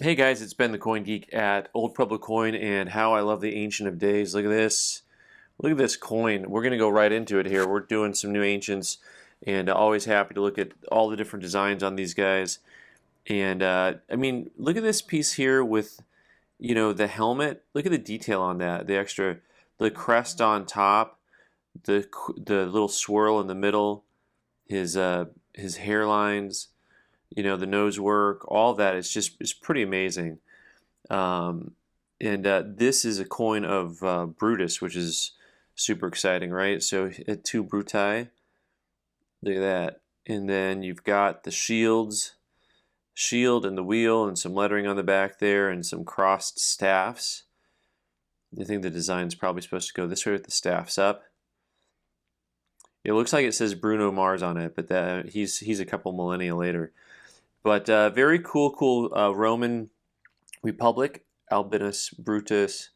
Hey guys, it's Ben the Coin Geek at Old Pueblo Coin, and how I love the Ancient of Days. Look at this. Look at this coin. We're going to go right into it here. We're doing some new Ancients, and always happy to look at all the different designs on these guys. And I mean, look at this piece here with, the helmet. Look at the detail on that. The crest on top, the little swirl in the middle, his hairlines, the nose work, all that is pretty amazing. Um, and this is a coin of Brutus, which is super exciting, right? So two Bruti, look at that. And then you've got the shield and the wheel, and some lettering on the back there, and some crossed staffs. I think the design's probably supposed to go this way with the staffs up. It looks like it says Bruno Mars on it, but he's a couple millennia later. But very cool Roman Republic, Albinus Brutus,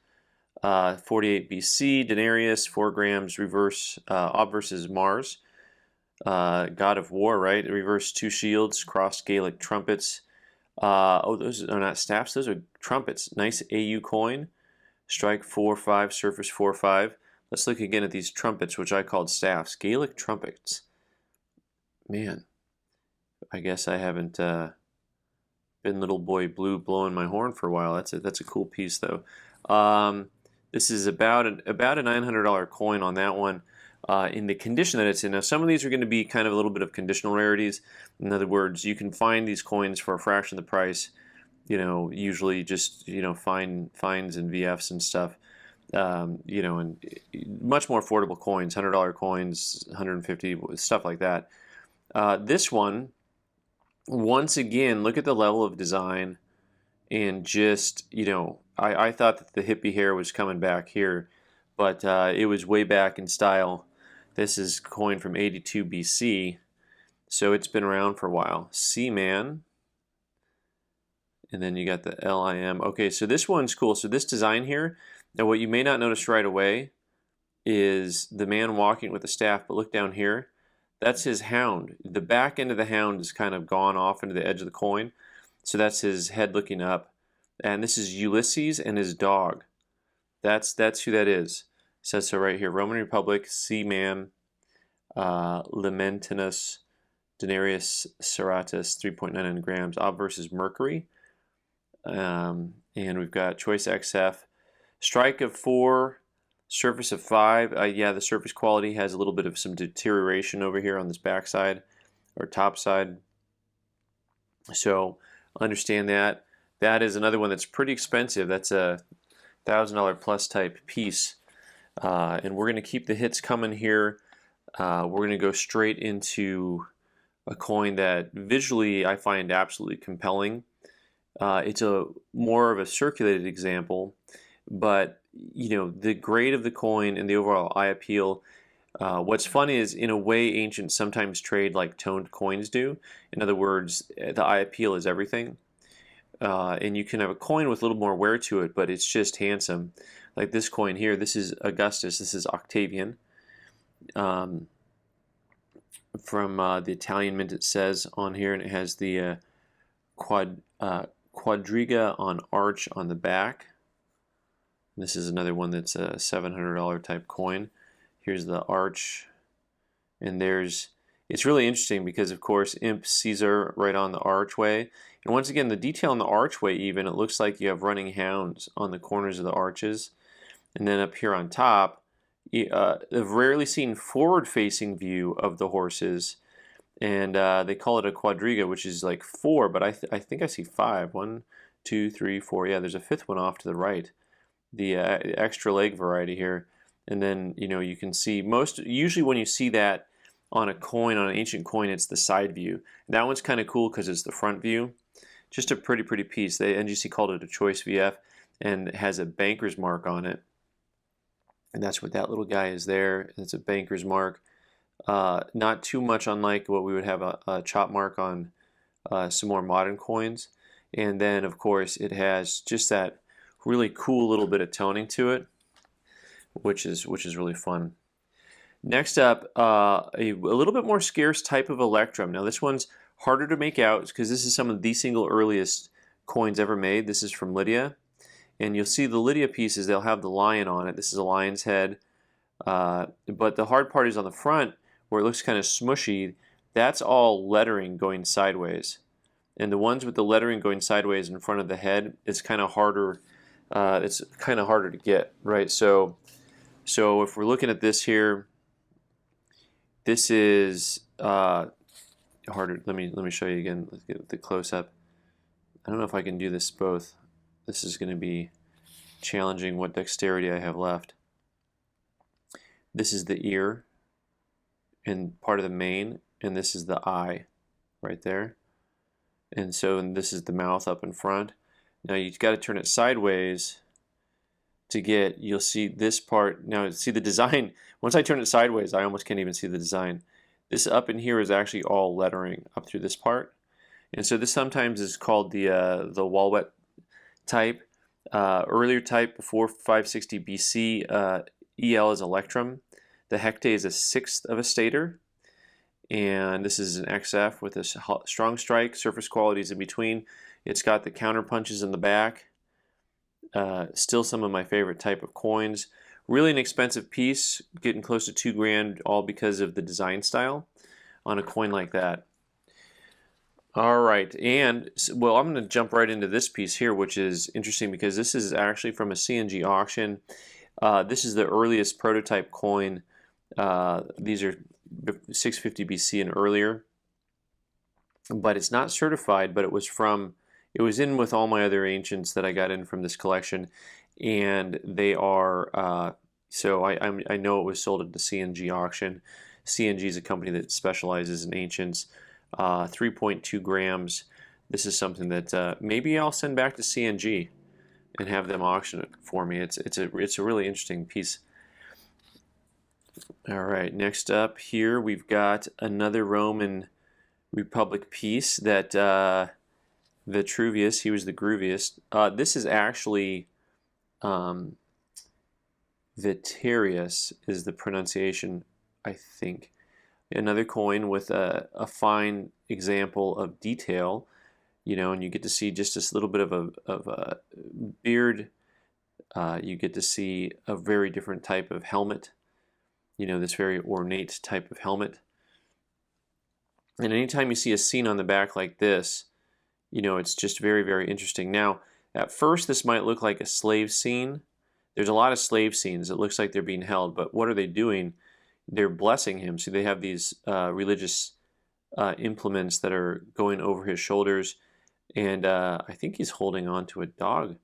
48 BC, Denarius, 4 grams, reverse obversus Mars, god of war, right? Reverse 2 shields, crossed Gaelic trumpets. Oh, those are not staffs, those are trumpets. Nice AU coin. Strike 4-5, surface 4-5. Let's look again at these trumpets, which I called staffs. Gaelic trumpets. Man, I guess I haven't been little boy blue blowing my horn for a while. That's a cool piece though. This is about a $900 coin on that one. In the condition that it's in. Now, some of these are going to be kind of a little bit of conditional rarities. In other words, you can find these coins for a fraction of the price. Usually just fines and VFs and stuff. And much more affordable coins, $100 coins, 150, stuff like that. This one, once again, look at the level of design, and just, I thought that the hippie hair was coming back here, but it was way back in style. This is coin from 82 BC, so it's been around for a while. C-Man, and then you got the LIM. Okay, so this one's cool. So this design here, now what you may not notice right away is the man walking with the staff, but look down here. That's his hound. The back end of the hound is kind of gone off into the edge of the coin, so that's his head looking up. And this is Ulysses and his dog. That's who that is. It says so right here. Roman Republic, Seaman, Lamentinus, Denarius Serratus, 3.99 grams. Ob versus Mercury. And we've got Choice XF. Strike of 4, surface of 5. Yeah, the surface quality has a little bit of some deterioration over here on this back side or top side. So understand that. That is another one that's pretty expensive. That's a $1,000 plus type piece. And we're going to keep the hits coming here. We're going to go straight into a coin that visually I find absolutely compelling. It's a more of a circulated example, but the grade of the coin and the overall eye appeal. What's funny is, in a way, ancients sometimes trade like toned coins do. In other words, the eye appeal is everything. And you can have a coin with a little more wear to it, but it's just handsome. Like this coin here, this is Augustus, this is Octavian. From the Italian mint, it says on here, and it has the quadriga on arch on the back. This is another one that's a $700 type coin. Here's the arch, and it's really interesting because, of course, Imp Caesar right on the archway. And once again, the detail on the archway, even, it looks like you have running hounds on the corners of the arches. And then up here on top, a rarely seen forward-facing view of the horses. And they call it a quadriga, which is like 4, but I think I see 5. 1, 2, 3, 4. Yeah, there's a 5th one off to the right. The extra leg variety here. And then, you can see usually when you see that on a coin, on an ancient coin, it's the side view. And that one's kind of cool because it's the front view. Just a pretty piece. The NGC called it a choice VF, and it has a banker's mark on it. And that's what that little guy is there. It's a banker's mark. Not too much unlike what we would have a chop mark on some more modern coins. And then, of course, it has just that really cool little bit of toning to it, which is really fun. Next up, a little bit more scarce type of electrum. Now this one's harder to make out because this is some of the single earliest coins ever made. This is from Lydia. And you'll see the Lydia pieces, they'll have the lion on it. This is a lion's head. But the hard part is on the front, where it looks kind of smushy. That's all lettering going sideways. And the ones with the lettering going sideways in front of the head, it's kind of harder. It's kind of harder to get, right? So if we're looking at this here, this is harder. Let me show you again. Let's get the close up. I don't know if I can do this both. This is going to be challenging what dexterity I have left. This is the ear and part of the mane, and this is the eye right there. And this is the mouth up in front. Now you've got to turn it sideways to get, you'll see this part. Now see the design, once I turn it sideways, I almost can't even see the design. This up in here is actually all lettering up through this part. And so this sometimes is called the Walwet type. Earlier type, before 560 BC, EL is electrum. The hectate is a sixth of a stater. And this is an XF with a strong strike, surface qualities in between. It's got the counter punches in the back. Still some of my favorite type of coins. Really an expensive piece, getting close to $2,000, all because of the design style on a coin like that. All right, and well, I'm going to jump right into this piece here, which is interesting because this is actually from a CNG auction. This is the earliest prototype coin. These are 650 BC and earlier, but it's not certified. But it was in with all my other ancients that I got in from this collection, and they are. So I know it was sold at the CNG auction. CNG is a company that specializes in ancients. 3.2 grams. This is something that maybe I'll send back to CNG and have them auction it for me. It's a really interesting piece. All right, next up here we've got another Roman Republic piece that Vitruvius, he was the grooviest. This is actually Vitarius is the pronunciation, I think. Another coin with a fine example of detail, and you get to see just this little bit of a beard. You get to see a very different type of helmet, this very ornate type of helmet. And anytime you see a scene on the back like this, it's just very, very interesting. Now, at first, this might look like a slave scene. There's a lot of slave scenes. It looks like they're being held, but what are they doing? They're blessing him. So they have these religious implements that are going over his shoulders. And I think he's holding on to a dog.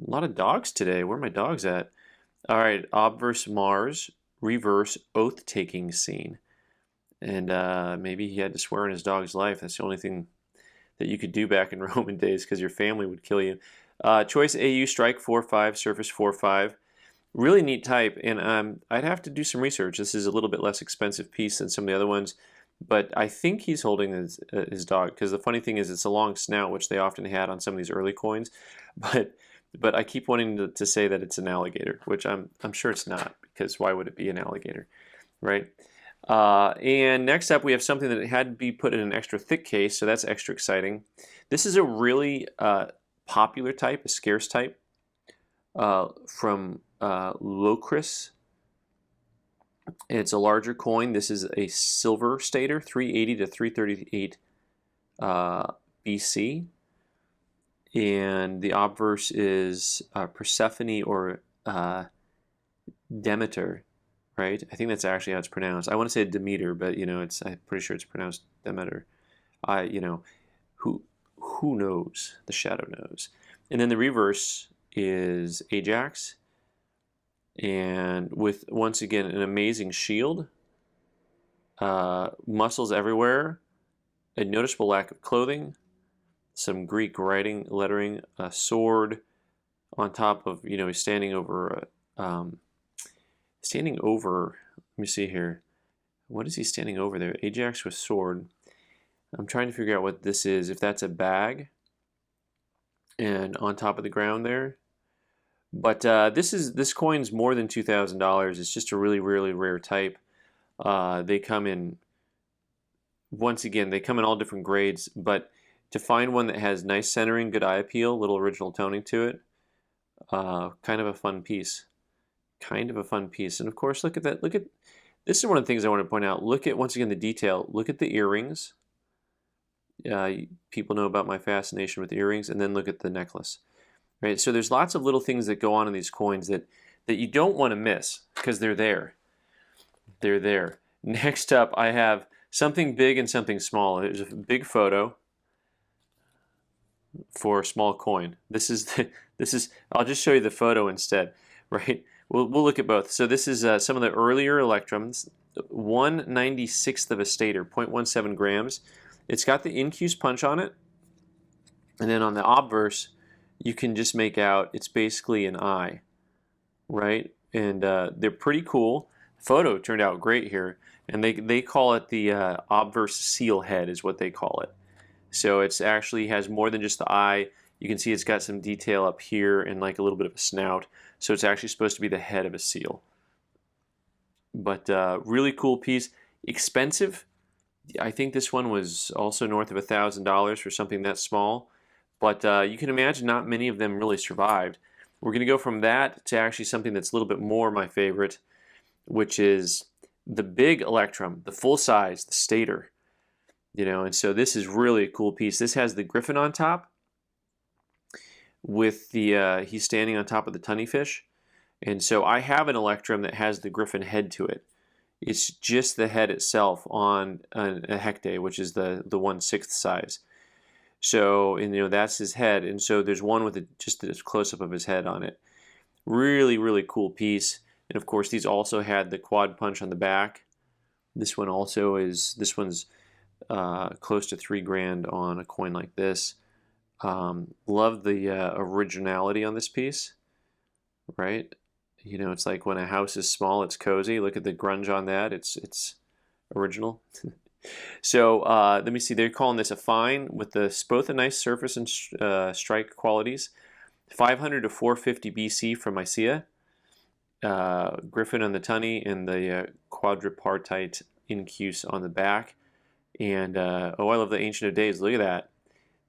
A lot of dogs today. Where are my dogs at? All right, obverse Mars, reverse oath-taking scene. And maybe he had to swear on his dog's life. That's the only thing that you could do back in Roman days because your family would kill you. Choice AU, strike 4-5, surface 4-5. Really neat type, and I'd have to do some research. This is a little bit less expensive piece than some of the other ones, but I think he's holding his dog, because the funny thing is it's a long snout, which they often had on some of these early coins, but I keep wanting to say that it's an alligator, which I'm sure it's not, because why would it be an alligator, right? And next up we have something that had to be put in an extra thick case, so that's extra exciting. This is a really popular type, a scarce type, from Locris. It's a larger coin. This is a silver stater, 380 to 338 BC. And the obverse is Persephone or Demeter, right? I think that's actually how it's pronounced. I want to say Demeter, but I'm pretty sure it's pronounced Demeter. Who knows? The shadow knows. And then the reverse is Ajax, and with once again an amazing shield, muscles everywhere, a noticeable lack of clothing, some Greek lettering, a sword on top of, he's standing over. Let me see here. What is he standing over there? Ajax with sword. I'm trying to figure out what this is. If that's a bag, and on top of the ground there. But this coin's more than $2,000. It's just a really, really rare type. They come in, once again, they come in all different grades, but to find one that has nice centering, good eye appeal, little original toning to it. Kind of a fun piece. Kind of a fun piece. And of course, look at that. Look at, this is one of the things I want to point out. Look at, once again, the detail. Look at the earrings. People know about my fascination with earrings. And then look at the necklace. Right? So there's lots of little things that go on in these coins that you don't want to miss because they're there. They're there. Next up, I have something big and something small. There's a big photo for a small coin. This is I'll just show you the photo instead, right? We'll look at both. So this is some of the earlier electrums, 1/96th of a stater, 0.17 grams. It's got the incuse punch on it, and then on the obverse, you can just make out it's basically an eye, right? And they're pretty cool. The photo turned out great here, and they call it the obverse seal head is what they call it. So it's actually has more than just the eye. You can see it's got some detail up here and like a little bit of a snout. So it's actually supposed to be the head of a seal. But really cool piece. Expensive. I think this one was also north of $1,000 for something that small. But you can imagine not many of them really survived. We're going to go from that to actually something that's a little bit more my favorite, which is the big electrum, the full size, the stater. You know, and so this is really a cool piece. This has the griffin on top with the, he's standing on top of the tunny fish. And so I have an electrum that has the griffin head to it. It's just the head itself on a hectare, which is the 1/6 size. So, and you know, that's his head. And so there's one with just a close-up of his head on it. Really, really cool piece. And of course, these also had the quad punch on the back. This one also is, this one's close to $3 grand on a coin like this. Love the originality on this piece, right? You know, it's like when a house is small, it's cozy. Look at the grunge on that. It's original. So let me see. They're calling this a fine with both a nice surface and strike qualities. 500 to 450 BC from Mycia. Griffin on the tunny and the quadripartite incuse on the back. And oh, I love the Ancient of Days. Look at that.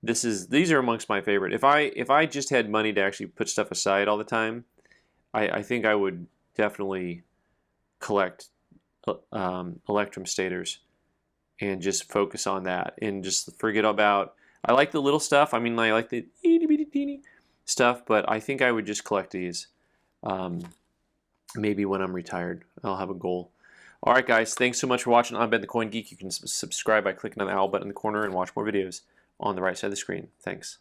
These are amongst my favorite. If I just had money to actually put stuff aside all the time, I think I would definitely collect electrum staters and just focus on that and just forget about. I like the little stuff. I mean, I like the itty bitty teeny stuff, but I think I would just collect these. Maybe when I'm retired, I'll have a goal. All right, guys, thanks so much for watching. I've been the Coin Geek. You can subscribe by clicking on the owl button in the corner and watch more videos on the right side of the screen. Thanks.